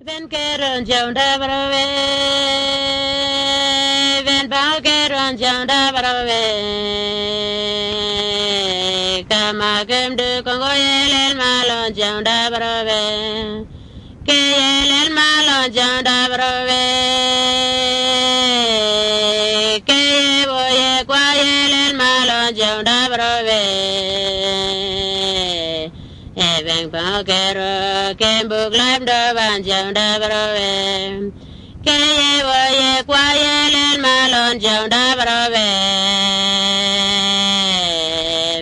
Ven que ron chồng da baro ve, ven bao que ron chồng da baro ve, kama kem du kongo yelen malon chồng da baro ve, ke yelen malon chồng da baro ve, ke ye boye kwa yelen malon chồng da baro ve. Ven bao que ro kem buk lam do ban chồng da baro ve, ke ye boye kwa yelen malon chồng da baro ve.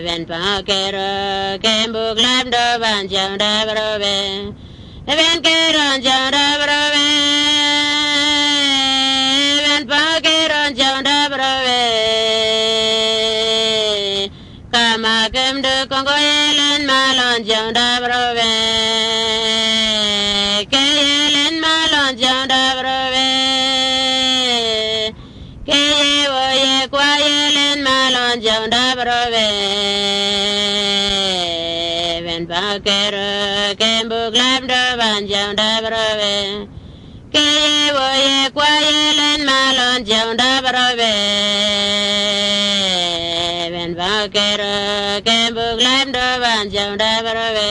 Ven bao que ro kem buk lam do ban chồng da baro ve, ven que ron chồng da baro ve, ven bao que ron chồng da baro ve. Kama kem du kongo yelen malon chồng da baro ve, ke yelen malon chồng da baro ve, ke ye boye kwa yelen malon chồng da baro ve. Ven bao que ro kem buk lam do ban chồng da baro ve, ke ye boye kwa yelen malon chồng da baro ve. Ven bao que ro kem buk lam do ban chồng da baro ve.